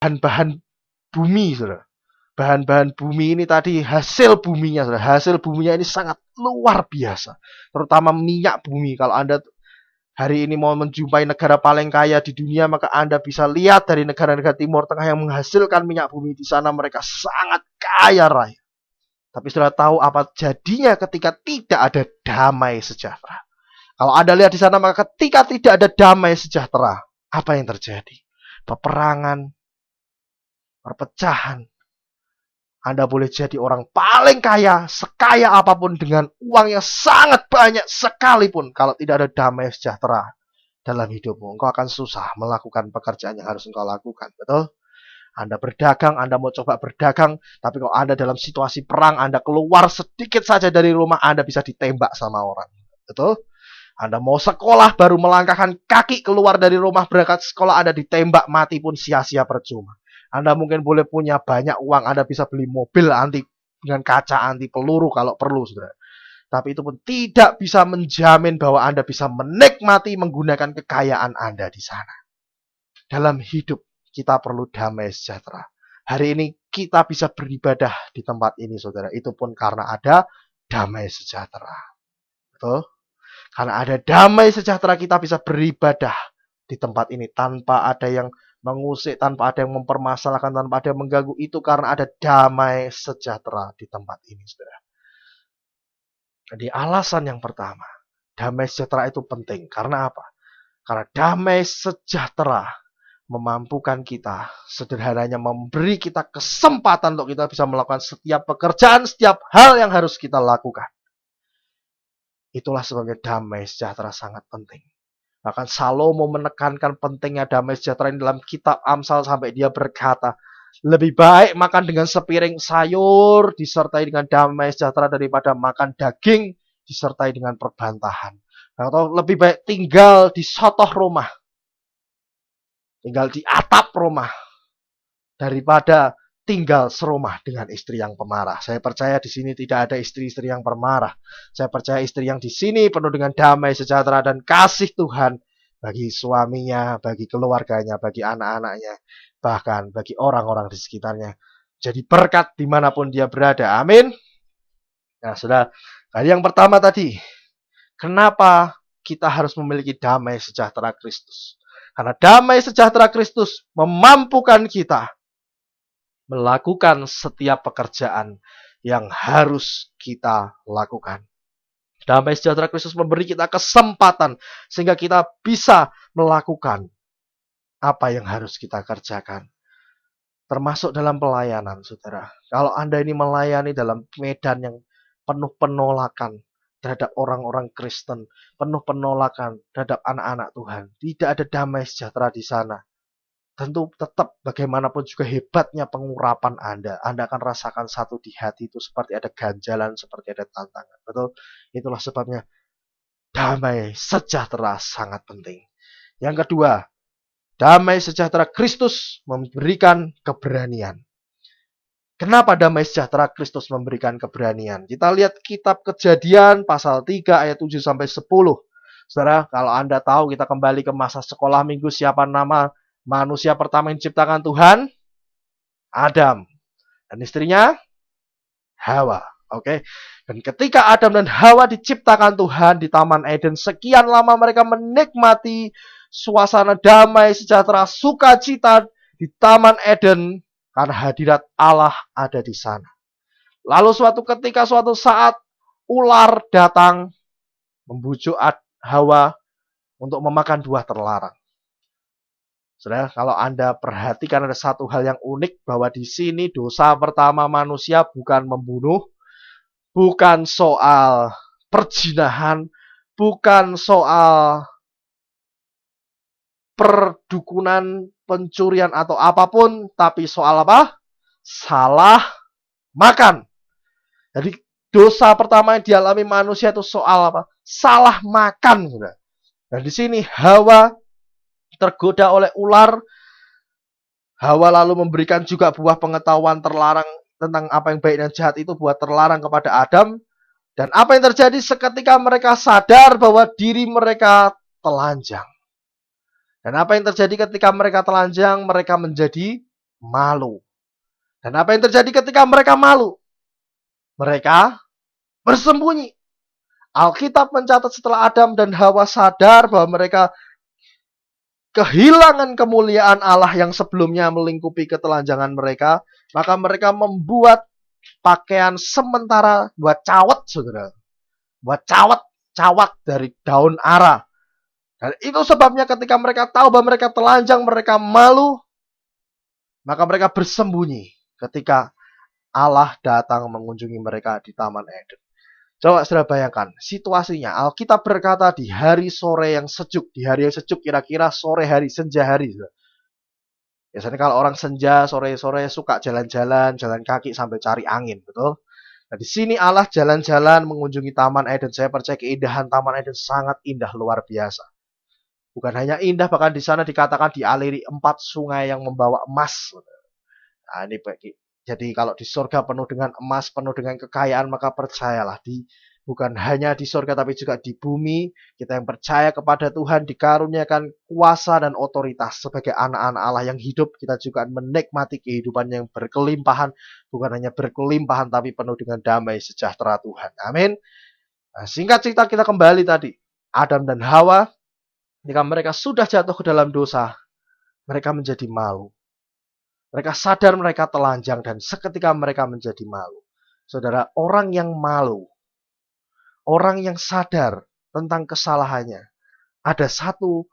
bahan-bahan bumi, saudara. Bahan-bahan bumi ini tadi hasil buminya, saudara. Hasil buminya ini sangat luar biasa. Terutama minyak bumi. Kalau Anda hari ini mau menjumpai negara paling kaya di dunia, maka Anda bisa lihat dari negara-negara Timur Tengah yang menghasilkan minyak bumi. Di sana mereka sangat kaya raya. Tapi sudah tahu apa jadinya ketika tidak ada damai sejahtera. Kalau Anda lihat di sana, maka ketika tidak ada damai sejahtera, apa yang terjadi? Peperangan, perpecahan. Anda boleh jadi orang paling kaya, sekaya apapun dengan uang yang sangat banyak sekalipun. Kalau tidak ada damai sejahtera dalam hidupmu, engkau akan susah melakukan pekerjaan yang harus engkau lakukan. Betul? Anda berdagang, Anda mau coba berdagang, tapi kalau Anda dalam situasi perang, Anda keluar sedikit saja dari rumah, Anda bisa ditembak sama orang. Betul? Anda mau sekolah, baru melangkahkan kaki keluar dari rumah berangkat sekolah, Anda ditembak mati pun sia-sia percuma. Anda mungkin boleh punya banyak uang, Anda bisa beli mobil anti dengan kaca anti peluru kalau perlu, saudara. Tapi itu pun tidak bisa menjamin bahwa Anda bisa menikmati menggunakan kekayaan Anda di sana. Dalam hidup kita perlu damai sejahtera. Hari ini kita bisa beribadah di tempat ini, saudara. Itu pun karena ada damai sejahtera. Betul? Karena ada damai sejahtera kita bisa beribadah di tempat ini tanpa ada yang mengusik, tanpa ada yang mempermasalahkan, tanpa ada yang mengganggu. Itu karena ada damai sejahtera di tempat ini, saudara. Jadi alasan yang pertama, damai sejahtera itu penting. Karena apa? Karena damai sejahtera memampukan kita, sederhananya memberi kita kesempatan untuk kita bisa melakukan setiap pekerjaan, setiap hal yang harus kita lakukan. Itulah sebabnya damai sejahtera sangat penting. Bahkan Salomo menekankan pentingnya damai sejahtera ini dalam kitab Amsal sampai dia berkata, lebih baik makan dengan sepiring sayur disertai dengan damai sejahtera daripada makan daging disertai dengan perbantahan. Atau lebih baik tinggal di sotoh rumah, tinggal di atap rumah, daripada tinggal serumah dengan istri yang pemarah. Saya percaya di sini tidak ada istri-istri yang pemarah. Saya percaya istri yang di sini penuh dengan damai sejahtera dan kasih Tuhan bagi suaminya, bagi keluarganya, bagi anak-anaknya, bahkan bagi orang-orang di sekitarnya. Jadi berkat dimanapun dia berada. Amin. Nah, sudah. Yang pertama tadi, kenapa kita harus memiliki damai sejahtera Kristus? Karena damai sejahtera Kristus memampukan kita melakukan setiap pekerjaan yang harus kita lakukan. Damai sejahtera Kristus memberi kita kesempatan sehingga kita bisa melakukan apa yang harus kita kerjakan. Termasuk dalam pelayanan, saudara. Kalau Anda ini melayani dalam medan yang penuh penolakan terhadap orang-orang Kristen, penuh penolakan terhadap anak-anak Tuhan, tidak ada damai sejahtera di sana. Tentu tetap bagaimanapun juga hebatnya pengurapan Anda akan rasakan satu di hati itu seperti ada ganjalan, seperti ada tantangan. Betul? Itulah sebabnya damai sejahtera sangat penting. Yang kedua, damai sejahtera Kristus memberikan keberanian. Kenapa damai sejahtera Kristus memberikan keberanian? Kita lihat kitab Kejadian pasal 3 ayat 7 sampai 10. Saudara, kalau Anda tahu kita kembali ke masa sekolah minggu, siapa nama manusia pertama yang diciptakan Tuhan? Adam. Dan istrinya? Hawa. Oke. Dan ketika Adam dan Hawa diciptakan Tuhan di Taman Eden, sekian lama mereka menikmati suasana damai, sejahtera, sukacita di Taman Eden karena hadirat Allah ada di sana. Lalu suatu ketika, suatu saat, ular datang membujuk Hawa untuk memakan buah terlarang. Saudara, kalau Anda perhatikan ada satu hal yang unik bahwa di sini dosa pertama manusia bukan membunuh, bukan soal perzinahan, bukan soal perdukunan, pencurian atau apapun, tapi soal apa? Salah makan. Jadi dosa pertama yang dialami manusia itu soal apa? Salah makan, saudara. Dan di sini Hawa tergoda oleh ular. Hawa lalu memberikan juga buah pengetahuan terlarang tentang apa yang baik dan jahat itu, buah terlarang kepada Adam. Dan apa yang terjadi seketika mereka sadar bahwa diri mereka telanjang. Dan apa yang terjadi ketika mereka telanjang? Mereka menjadi malu. Dan apa yang terjadi ketika mereka malu? Mereka bersembunyi. Alkitab mencatat setelah Adam dan Hawa sadar bahwa mereka kehilangan kemuliaan Allah yang sebelumnya melingkupi ketelanjangan mereka, maka mereka membuat pakaian sementara buat cawat, saudara. Buat cawat dari daun ara. Dan itu sebabnya ketika mereka tahu bahwa mereka telanjang, mereka malu, maka mereka bersembunyi ketika Allah datang mengunjungi mereka di Taman Eden. Coba saudara bayangkan situasinya. Alkitab berkata di hari sore yang sejuk. Di hari yang sejuk kira-kira sore hari, senja hari. Biasanya kalau orang senja, sore-sore suka jalan-jalan, jalan kaki sambil cari angin. Betul? Nah, di sini Allah jalan-jalan mengunjungi Taman Eden. Saya percaya keindahan Taman Eden sangat indah, luar biasa. Bukan hanya indah, bahkan di sana dikatakan dialiri 4 sungai yang membawa emas. Nah, ini jadi kalau di surga penuh dengan emas, penuh dengan kekayaan, maka percayalah, bukan hanya di surga tapi juga di bumi, kita yang percaya kepada Tuhan dikaruniakan kuasa dan otoritas sebagai anak-anak Allah yang hidup. Kita juga menikmati kehidupan yang berkelimpahan, bukan hanya berkelimpahan tapi penuh dengan damai sejahtera Tuhan. Amin. Nah, singkat cerita kita kembali tadi. Adam dan Hawa, ketika mereka sudah jatuh ke dalam dosa, mereka menjadi malu. Mereka sadar mereka telanjang dan seketika mereka menjadi malu. Saudara, orang yang malu, orang yang sadar tentang kesalahannya, ada satu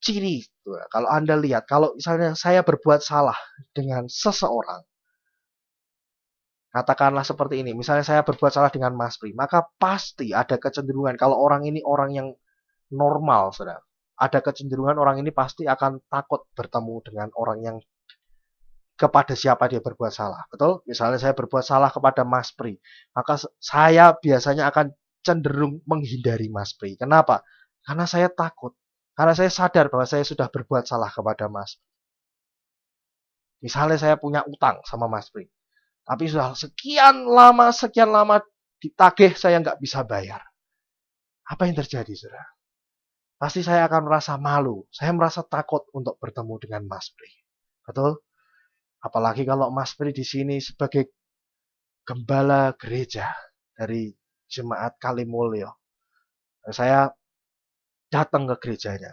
ciri. Kalau Anda lihat, kalau misalnya saya berbuat salah dengan seseorang, katakanlah seperti ini, misalnya saya berbuat salah dengan Mas Pri, maka pasti ada kecenderungan kalau orang ini orang yang normal, saudara. Ada kecenderungan orang ini pasti akan takut bertemu dengan orang yang kepada siapa dia berbuat salah. Betul? Misalnya saya berbuat salah kepada Mas Pri, maka saya biasanya akan cenderung menghindari Mas Pri. Kenapa? Karena saya takut. Karena saya sadar bahwa saya sudah berbuat salah kepada Mas Pri. Misalnya saya punya utang sama Mas Pri, tapi sudah sekian lama ditagih saya nggak bisa bayar. Apa yang terjadi, saudara? Pasti saya akan merasa malu. Saya merasa takut untuk bertemu dengan Mas Pri. Betul? Apalagi kalau Mas Pri di sini sebagai gembala gereja dari Jemaat Kalimulyo. Saya datang ke gerejanya.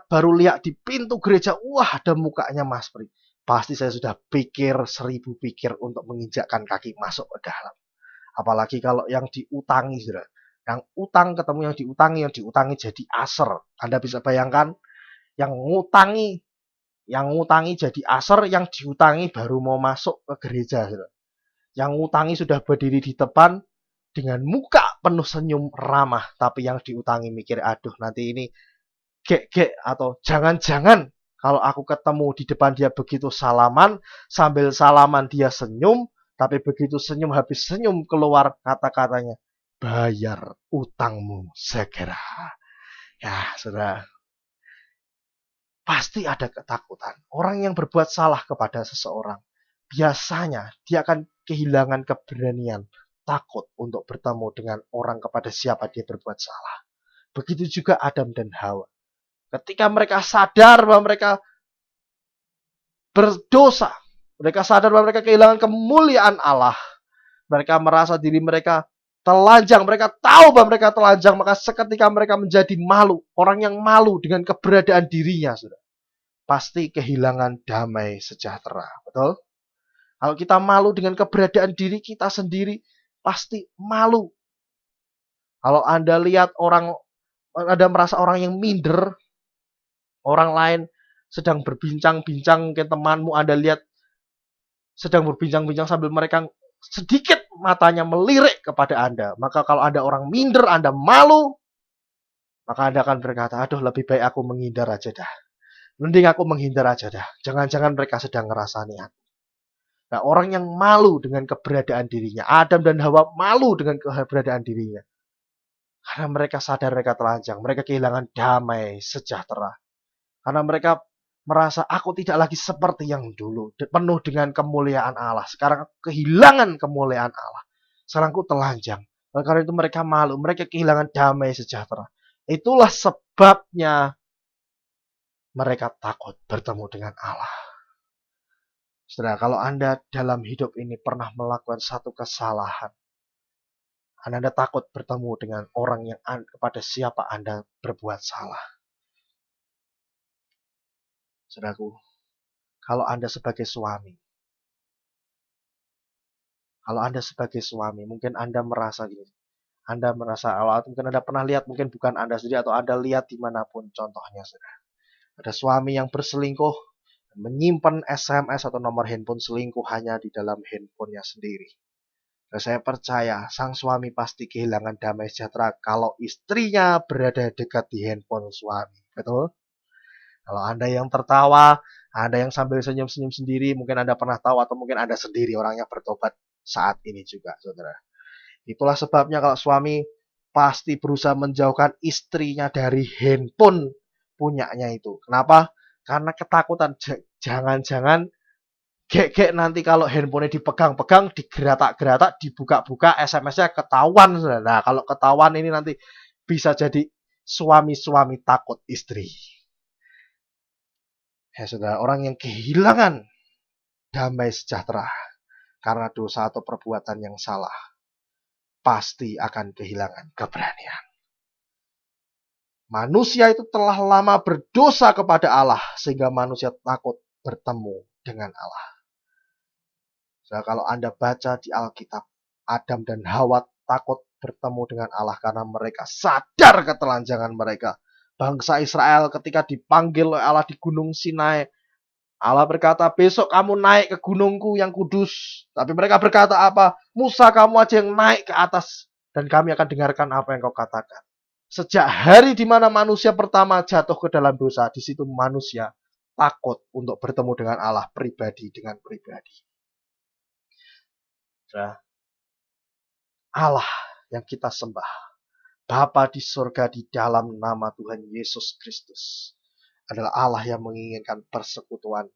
Baru lihat di pintu gereja, wah ada mukanya Mas Pri. Pasti saya sudah pikir 1000 pikir untuk menginjakkan kaki masuk ke dalam. Apalagi kalau yang diutangi, saudara. Yang utang ketemu yang diutangi jadi aser. Anda bisa bayangkan, yang ngutangi jadi aser, yang diutangi baru mau masuk ke gereja. Yang ngutangi sudah berdiri di depan dengan muka penuh senyum ramah, tapi yang diutangi mikir, aduh nanti ini gek atau jangan-jangan kalau aku ketemu di depan dia begitu salaman, sambil salaman dia senyum, tapi begitu senyum habis senyum keluar kata-katanya, bayar utangmu segera. Ya, saudara. Pasti ada ketakutan. Orang yang berbuat salah kepada seseorang, biasanya dia akan kehilangan keberanian, takut untuk bertemu dengan orang kepada siapa dia berbuat salah. Begitu juga Adam dan Hawa. Ketika mereka sadar bahwa mereka berdosa, mereka sadar bahwa mereka kehilangan kemuliaan Allah, mereka merasa diri mereka telanjang, mereka tahu bahwa mereka telanjang, maka seketika mereka menjadi malu. Orang yang malu dengan keberadaan dirinya, saudara, pasti kehilangan damai sejahtera. Betul? Kalau kita malu dengan keberadaan diri kita sendiri, pasti malu. Kalau Anda lihat Anda merasa orang yang minder, orang lain sedang berbincang-bincang, mungkin temanmu Anda lihat sedang berbincang-bincang sambil mereka sedikit matanya melirik kepada Anda. Maka kalau Anda orang minder, Anda malu, maka Anda akan berkata, aduh lebih baik aku menghindar aja dah. Mending aku menghindar aja dah. Jangan-jangan mereka sedang ngerasani aku. Nah, orang yang malu dengan keberadaan dirinya, Adam dan Hawa malu dengan keberadaan dirinya. Karena mereka sadar mereka telanjang, mereka kehilangan damai sejahtera. Karena mereka merasa aku tidak lagi seperti yang dulu, penuh dengan kemuliaan Allah. Sekarang kehilangan kemuliaan Allah. Sekarang aku telanjang. Karena itu mereka malu, mereka kehilangan damai sejahtera. Itulah sebabnya mereka takut bertemu dengan Allah. Saudara, kalau Anda dalam hidup ini pernah melakukan satu kesalahan, Anda takut bertemu dengan orang yang kepada siapa Anda berbuat salah. Saudaraku, kalau Anda sebagai suami, mungkin Anda merasa gini. Anda merasa, mungkin Anda pernah lihat, mungkin bukan Anda sendiri, atau Anda lihat dimanapun contohnya, saudara. Ada suami yang berselingkuh, menyimpan SMS atau nomor handphone selingkuh hanya di dalam handphonenya sendiri. Dan saya percaya sang suami pasti kehilangan damai sejahtera kalau istrinya berada dekat di handphone suami. Betul? Kalau Anda yang tertawa, Anda yang sambil senyum-senyum sendiri, mungkin Anda pernah tahu atau mungkin Anda sendiri orangnya bertobat saat ini juga, saudara. Itulah sebabnya kalau suami pasti berusaha menjauhkan istrinya dari handphone punyanya itu. Kenapa? Karena ketakutan. Jangan-jangan gek nanti kalau handphonenya dipegang-pegang, digeratak-geratak, dibuka-buka, SMS-nya ketahuan. Nah, kalau ketahuan ini nanti bisa jadi suami-suami takut istri. Ya, saudara, orang yang kehilangan damai sejahtera karena dosa atau perbuatan yang salah, pasti akan kehilangan keberanian. Manusia itu telah lama berdosa kepada Allah, sehingga manusia takut bertemu dengan Allah. Nah, kalau Anda baca di Alkitab, Adam dan Hawa takut bertemu dengan Allah karena mereka sadar ketelanjangan mereka. Bangsa Israel ketika dipanggil oleh Allah di Gunung Sinai, Allah berkata, besok kamu naik ke gunungku yang kudus. Tapi mereka berkata apa? Musa, kamu aja yang naik ke atas, dan kami akan dengarkan apa yang kau katakan. Sejak hari di mana manusia pertama jatuh ke dalam dosa, di situ manusia takut untuk bertemu dengan Allah pribadi dengan pribadi. Nah, Allah yang kita sembah, Bapa di surga di dalam nama Tuhan Yesus Kristus, adalah Allah yang menginginkan persekutuan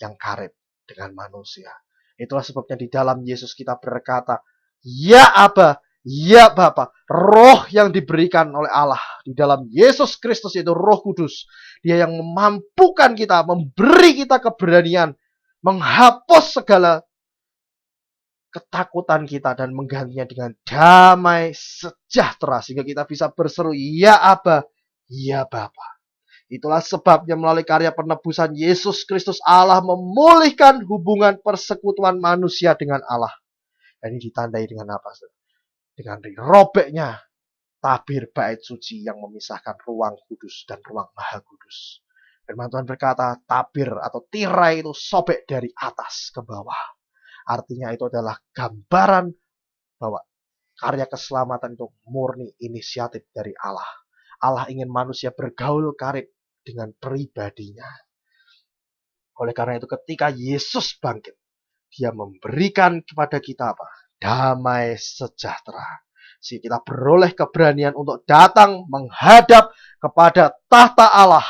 yang karib dengan manusia. Itulah sebabnya di dalam Yesus kita berkata, ya Aba, ya Bapa. Roh yang diberikan oleh Allah di dalam Yesus Kristus itu Roh Kudus. Dia yang memampukan kita, memberi kita keberanian, menghapus segala ketakutan kita dan menggantinya dengan damai sejahtera sehingga kita bisa berseru, ya Aba, ya Bapa. Itulah sebabnya melalui karya penebusan Yesus Kristus Allah memulihkan hubungan persekutuan manusia dengan Allah. Dan ini ditandai dengan apa? Dengan dirobeknya tabir bait suci yang memisahkan ruang kudus dan ruang maha kudus. Firman Tuhan berkata, tabir atau tirai itu sobek dari atas ke bawah. Artinya itu adalah gambaran bahwa karya keselamatan itu murni inisiatif dari Allah. Allah ingin manusia bergaul karib dengan pribadinya. Oleh karena itu ketika Yesus bangkit, dia memberikan kepada kita apa? Damai sejahtera. Sehingga kita beroleh keberanian untuk datang menghadap kepada tahta Allah.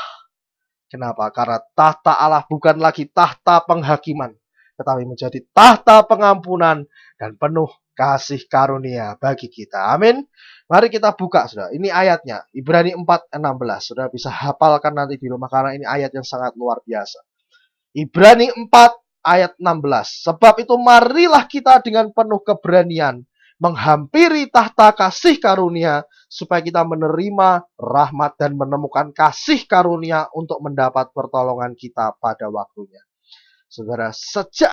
Kenapa? Karena tahta Allah bukan lagi tahta penghakiman, tetapi menjadi tahta pengampunan dan penuh kasih karunia bagi kita. Amin. Mari kita buka, saudara. Ini ayatnya, Ibrani 4:16. Saudara bisa hafalkan nanti di rumah karena ini ayat yang sangat luar biasa. Ibrani 4 ayat 16. Sebab itu marilah kita dengan penuh keberanian menghampiri tahta kasih karunia supaya kita menerima rahmat dan menemukan kasih karunia untuk mendapat pertolongan kita pada waktunya. Saudara, sejak